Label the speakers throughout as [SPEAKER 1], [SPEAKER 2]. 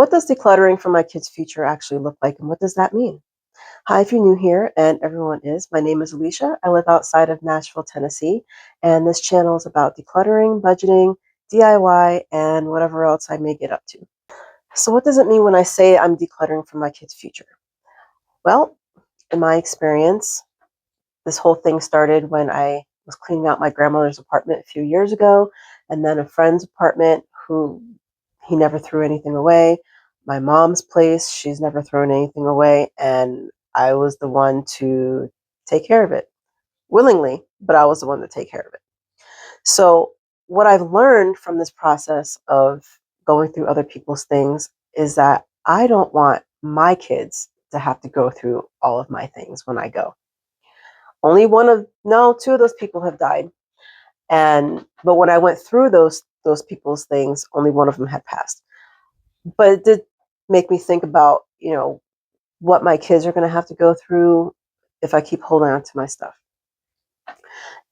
[SPEAKER 1] What does decluttering for my kids' future actually look like, and what does that mean? Hi, if you're new here, and everyone is, my name is Alicia. I live outside of Nashville, Tennessee, and this channel is about decluttering, budgeting, DIY, and whatever else I may get up to. So what does it mean when I say I'm decluttering for my kids' future? Well, in my experience, this whole thing started when I was cleaning out my grandmother's apartment a few years ago, and then a friend's apartment who he never threw anything away. My mom's place, she's never thrown anything away, and I was the one to take care of it willingly, but I was the one to take care of it. So, what I've learned from this process of going through other people's things is that I don't want my kids to have to go through all of my things when I go. Only two of those people have died. But when I went through those people's things, only one of them had passed. But it did make me think about, what my kids are going to have to go through if I keep holding on to my stuff.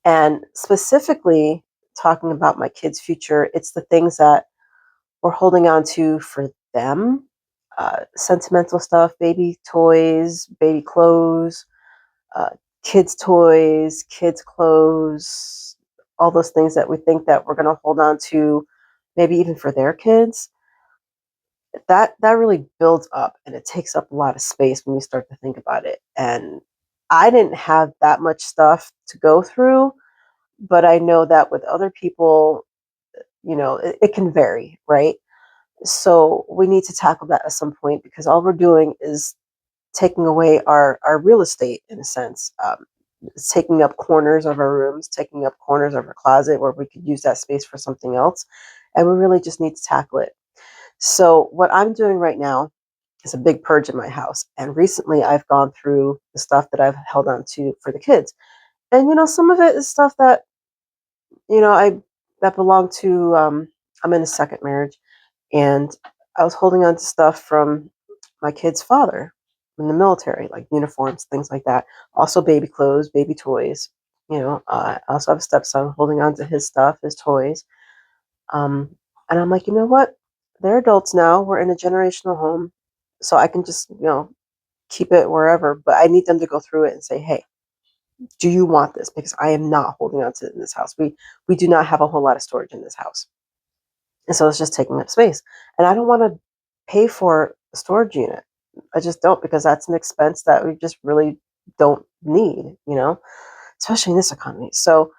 [SPEAKER 1] And specifically talking about my kids' future, it's the things that we're holding on to for them. Sentimental stuff, baby toys, baby clothes, uh, kids' toys, kids' clothes, all those things that we think that we're going to hold on to, maybe even for their kids. That really builds up, and it takes up a lot of space when you start to think about it. And I didn't have that much stuff to go through, but I know that with other people, it can vary, right? So we need to tackle that at some point, because all we're doing is taking away our real estate in a sense. It's taking up corners of our rooms, taking up corners of our closet where we could use that space for something else. And we really just need to tackle it. So what I'm doing right now is a big purge in my house. And recently I've gone through the stuff that I've held on to for the kids. And some of it is stuff that, I that belonged to I'm in a second marriage, and I was holding on to stuff from my kid's father in the military, like uniforms, things like that. Also baby clothes, baby toys. I also have a stepson holding on to his stuff, his toys. Um, and I'm like, you know what? They're adults now. We're in a generational home. So I can just, keep it wherever. But I need them to go through it and say, hey, do you want this? Because I am not holding on to it in this house. We do not have a whole lot of storage in this house. And so it's just taking up space. And I don't want to pay for a storage unit. I just don't, because that's an expense that we just really don't need, especially in this economy. So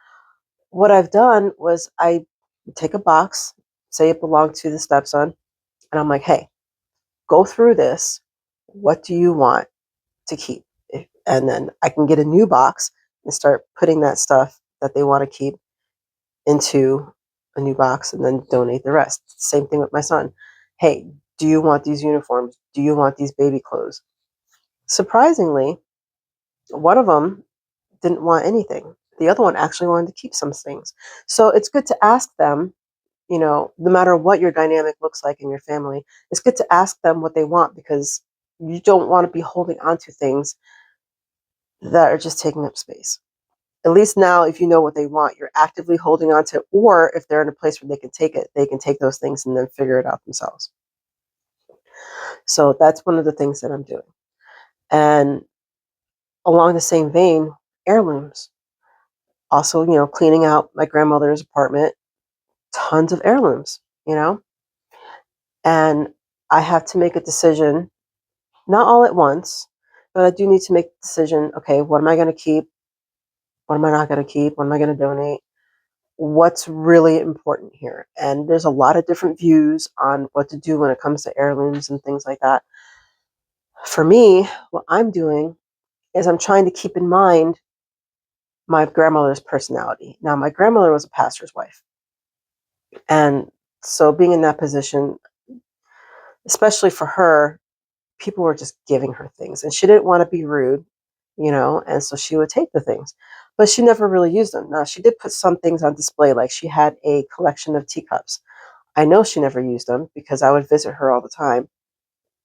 [SPEAKER 1] what I've done was I take a box, say it belonged to the stepson, and I'm like, hey, go through this. What do you want to keep? And then I can get a new box and start putting that stuff that they want to keep into a new box and then donate the rest. Same thing with my son. Hey, do you want these uniforms? Do you want these baby clothes? Surprisingly, one of them didn't want anything. The other one actually wanted to keep some things. So it's good to ask them, no matter what your dynamic looks like in your family, it's good to ask them what they want, because you don't want to be holding on to things that are just taking up space. At least now, if you know what they want, you're actively holding on to, or if they're in a place where they can take it, they can take those things and then figure it out themselves. So that's one of the things that I'm doing. And along the same vein, heirlooms. Also, cleaning out my grandmother's apartment, tons of heirlooms, and I have to make a decision, not all at once, but I do need to make a decision. Okay, what am I going to keep? What am I not going to keep? What am I going to donate? What's really important here? And there's a lot of different views on what to do when it comes to heirlooms and things like that. For me, what I'm doing is I'm trying to keep in mind my grandmother's personality. Now, my grandmother was a pastor's wife. And so being in that position, especially for her, people were just giving her things. And she didn't want to be rude, and so she would take the things. But she never really used them. Now, she did put some things on display, like she had a collection of teacups. I know she never used them because I would visit her all the time.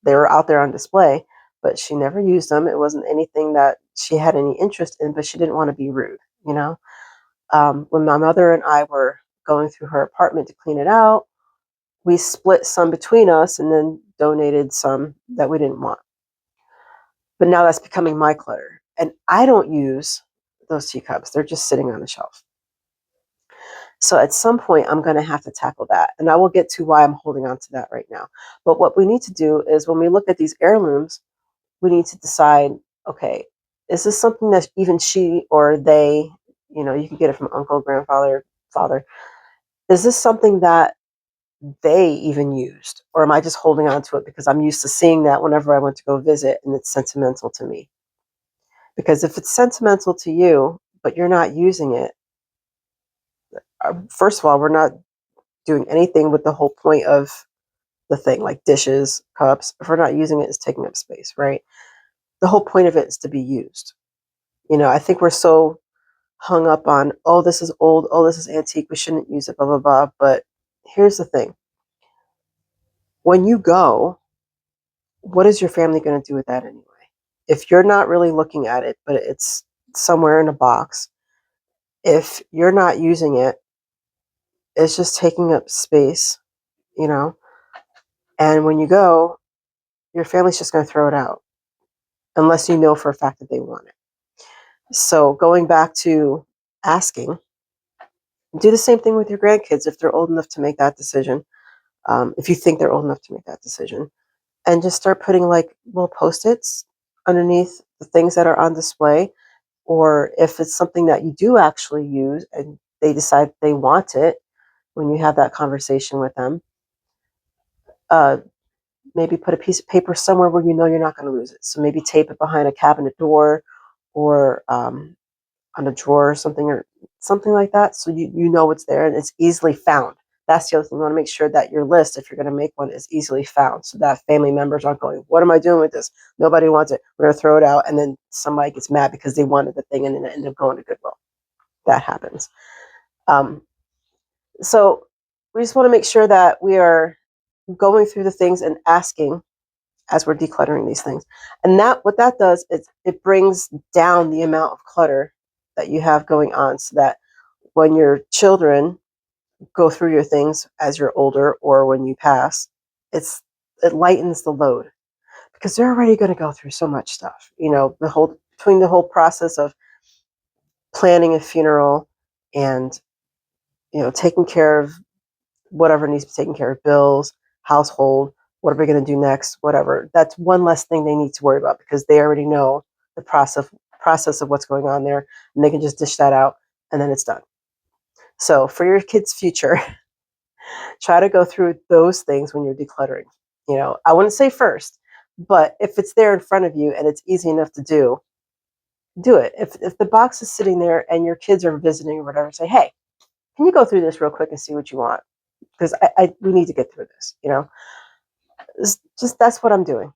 [SPEAKER 1] They were out there on display, but she never used them. It wasn't anything that she had any interest in, but she didn't want to be rude, When my mother and I were going through her apartment to clean it out, we split some between us, and then donated some that we didn't want. But now that's becoming my clutter. And I don't use those teacups. They're just sitting on the shelf. So at some point, I'm going to have to tackle that. And I will get to why I'm holding on to that right now. But what we need to do is when we look at these heirlooms, we need to decide, okay, is this something that even she or they, you can get it from uncle, grandfather, father. Is this something that they even used? Or am I just holding on to it because I'm used to seeing that whenever I went to go visit and it's sentimental to me? Because if it's sentimental to you, but you're not using it, first of all, we're not doing anything with the whole point of the thing, like dishes, cups. If we're not using it, it's taking up space, right? The whole point of it is to be used. I think we're so hung up on, oh, this is old, oh, this is antique, we shouldn't use it, blah, blah, blah. But here's the thing. When you go, what is your family going to do with that anyway? If you're not really looking at it, but it's somewhere in a box, if you're not using it, it's just taking up space, you know? And when you go, your family's just going to throw it out unless you know for a fact that they want it. So going back to asking, do the same thing with your grandkids if they're old enough to make that decision. If you think they're old enough to make that decision, and just start putting like little post-its underneath the things that are on display. Or if it's something that you do actually use and they decide they want it, when you have that conversation with them, uh, maybe put a piece of paper somewhere where you know you're not going to lose it. So maybe tape it behind a cabinet door or on a drawer or something like that. So you know it's there and it's easily found. That's the other thing. You want to make sure that your list, if you're going to make one, is easily found so that family members aren't going, what am I doing with this? Nobody wants it. We're going to throw it out. And then somebody gets mad because they wanted the thing and then it ended up going to Goodwill. That happens. So we just want to make sure that we are going through the things and asking as we're decluttering these things. And what that does is it brings down the amount of clutter that you have going on so that when your children go through your things as you're older or when you pass, it lightens the load because they're already going to go through so much stuff. Between the whole process of planning a funeral and taking care of whatever needs to be taken care of, bills, household, what are we going to do next, whatever. That's one less thing they need to worry about because they already know the process of what's going on there, and they can just dish that out and then it's done. So for your kids' future, try to go through those things when you're decluttering. I wouldn't say first, but if it's there in front of you and it's easy enough to do it. If the box is sitting there and your kids are visiting or whatever, say, hey, can you go through this real quick and see what you want? Because we need to get through this, It's just that's what I'm doing.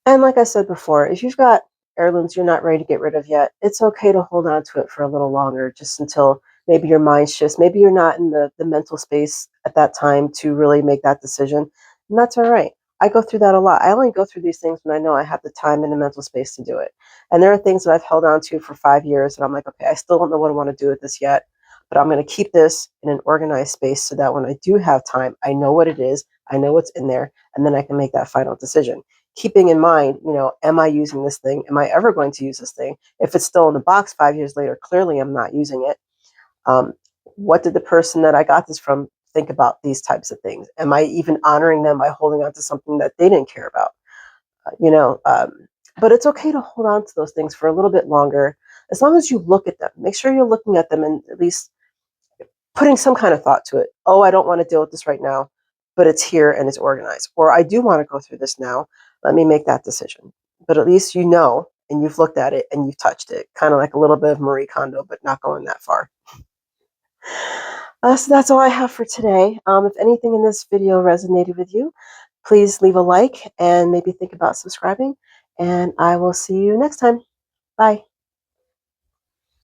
[SPEAKER 1] And like I said before, if you've got heirlooms you're not ready to get rid of yet, it's okay to hold on to it for a little longer, just until maybe your mind shifts. Maybe you're not in the mental space at that time to really make that decision. And that's all right. I go through that a lot. I only go through these things when I know I have the time and the mental space to do it. And there are things that I've held on to for 5 years and I'm like, okay, I still don't know what I want to do with this yet, but I'm going to keep this in an organized space so that when I do have time, I know what it is, I know what's in there, and then I can make that final decision. Keeping in mind, am I using this thing? Am I ever going to use this thing? If it's still in the box 5 years later, clearly I'm not using it. What did the person that I got this from think about these types of things? Am I even honoring them by holding on to something that they didn't care about? But it's okay to hold on to those things for a little bit longer, as long as you look at them. Make sure you're looking at them and at least putting some kind of thought to it. Oh, I don't want to deal with this right now, but it's here and it's organized. Or I do want to go through this now. Let me make that decision. But at least and you've looked at it and you've touched it. Kind of like a little bit of Marie Kondo, but not going that far. So that's all I have for today. If anything in this video resonated with you, please leave a like and maybe think about subscribing. And I will see you next time. Bye.